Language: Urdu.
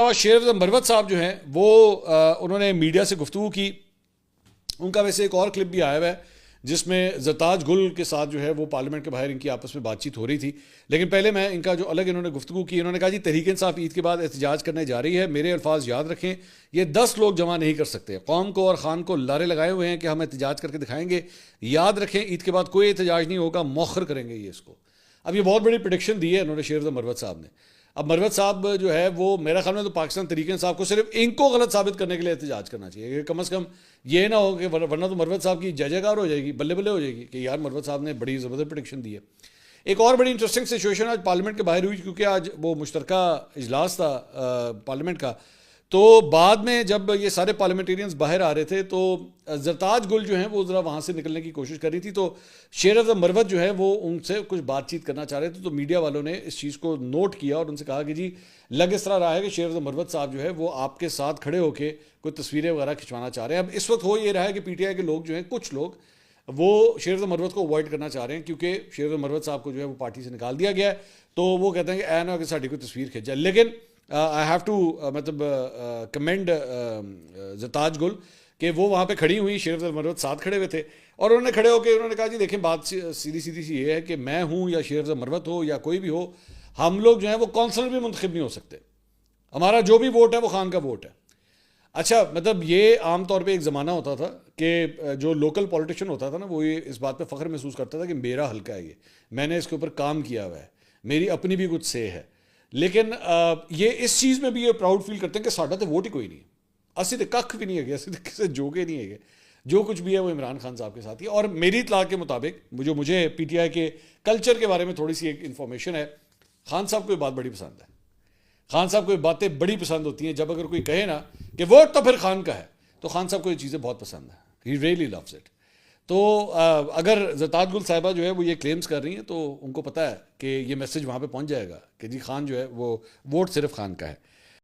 علاوہ شیر افضل مروت صاحب جو ہیں وہ انہوں نے میڈیا سے گفتگو کی. ان کا ویسے ایک اور کلپ بھی آیا ہوا ہے جس میں زرتاج گل کے ساتھ جو ہے وہ پارلیمنٹ کے باہر ان کی آپس میں بات چیت ہو رہی تھی. لیکن پہلے میں ان کا جو الگ انہوں نے گفتگو کی, انہوں نے کہا جی تحریک انصاف عید کے بعد احتجاج کرنے جا رہی ہے, میرے الفاظ یاد رکھیں, یہ 10 لوگ جمع نہیں کر سکتے. قوم کو اور خان کو لارے لگائے ہوئے ہیں کہ ہم احتجاج کر کے دکھائیں گے, یاد رکھیں عید کے بعد کوئی احتجاج نہیں ہوگا, مؤخر کریں گے یہ اس کو. اب یہ بہت بڑی پریڈکشن دی ہے انہوں نے شیر افضل مروت صاحب نے. اب مروت صاحب جو ہے وہ میرا خیال میں تو پاکستان تحریک انصاف کو صرف ان کو غلط ثابت کرنے کے لیے احتجاج کرنا چاہیے کہ کم از کم یہ نہ ہو کہ ورنہ تو مروت صاحب کی جے جے کار ہو جائے گی, بلے بلے ہو جائے گی کہ یار مروت صاحب نے بڑی زبردست پریڈکشن دی ہے. ایک اور بڑی انٹرسٹنگ سچویشن آج پارلیمنٹ کے باہر ہوئی کیونکہ آج وہ مشترکہ اجلاس تھا پارلیمنٹ کا. تو بعد میں جب یہ سارے پارلیمنٹیرینز باہر آ رہے تھے تو زرتاج گل جو ہیں وہ ذرا وہاں سے نکلنے کی کوشش کر رہی تھی, تو شیر افضل مروت جو ہے وہ ان سے کچھ بات چیت کرنا چاہ رہے تھے. تو میڈیا والوں نے اس چیز کو نوٹ کیا اور ان سے کہا کہ جی لگ اس طرح رہا ہے کہ شیر افضل مروت صاحب جو ہے وہ آپ کے ساتھ کھڑے ہو کے کوئی تصویریں وغیرہ کھنچوانا چاہ رہے ہیں. اب اس وقت ہو یہ رہا ہے کہ پی ٹی آئی کے لوگ جو ہیں کچھ لوگ وہ شیر افضل مروت کو اوائڈ کرنا چاہ رہے ہیں کیونکہ شیر افضل مروت صاحب کو جو ہے وہ پارٹی سے نکال دیا گیا ہے. تو وہ کہتے ہیں کہ اے نہ کہ ساڈی کوئی تصویر کھینچ جائے. لیکن آئی ہیو ٹو مطلب کمینڈ زرتاج گل کہ وہ وہاں پہ کھڑی ہوئی, شیر افضل مروت ساتھ کھڑے ہوئے تھے اور انہوں نے کھڑے ہو کے انہوں نے کہا جی دیکھیں بات سیدھی سی یہ ہے کہ میں ہوں یا شیر افضل مروت ہو یا کوئی بھی ہو, ہم لوگ جو ہیں وہ کونسلر بھی منتخب نہیں ہو سکتے, ہمارا جو بھی ووٹ ہے وہ خان کا ووٹ ہے. اچھا مطلب یہ عام طور پہ ایک زمانہ ہوتا تھا کہ جو لوکل پولیٹیشین ہوتا تھا نا وہ یہ اس بات پہ فخر محسوس کرتا تھا کہ میرا حلقہ ہے, یہ میں نے اس کے اوپر کام کیا ہوا ہے, میری اپنی بھی کچھ سے ہے. لیکن یہ اس چیز میں بھی یہ پراؤڈ فیل کرتے ہیں کہ ساڈا تو ووٹ ہی کوئی نہیں ہے, اسی تو کھ بھی نہیں ہے, اسی تو کسی جو کے نہیں ہے, جو کچھ بھی ہے وہ عمران خان صاحب کے ساتھ ہی. اور میری اطلاع کے مطابق جو مجھے پی ٹی آئی کے کلچر کے بارے میں تھوڑی سی ایک انفارمیشن ہے, خان صاحب کو یہ بات بڑی پسند ہے. خان صاحب کو یہ باتیں بڑی پسند ہوتی ہیں. جب اگر کوئی کہے نا کہ ووٹ تو پھر خان کا ہے, تو خان صاحب کو یہ چیزیں بہت پسند ہیں, ہی ریئلی لوز اٹ. تو اگر زرتاج گل صاحبہ جو ہے وہ یہ کلیمز کر رہی ہیں تو ان کو پتہ ہے کہ یہ میسج وہاں پہ پہنچ جائے گا کہ جی خان جو ہے وہ ووٹ صرف خان کا ہے.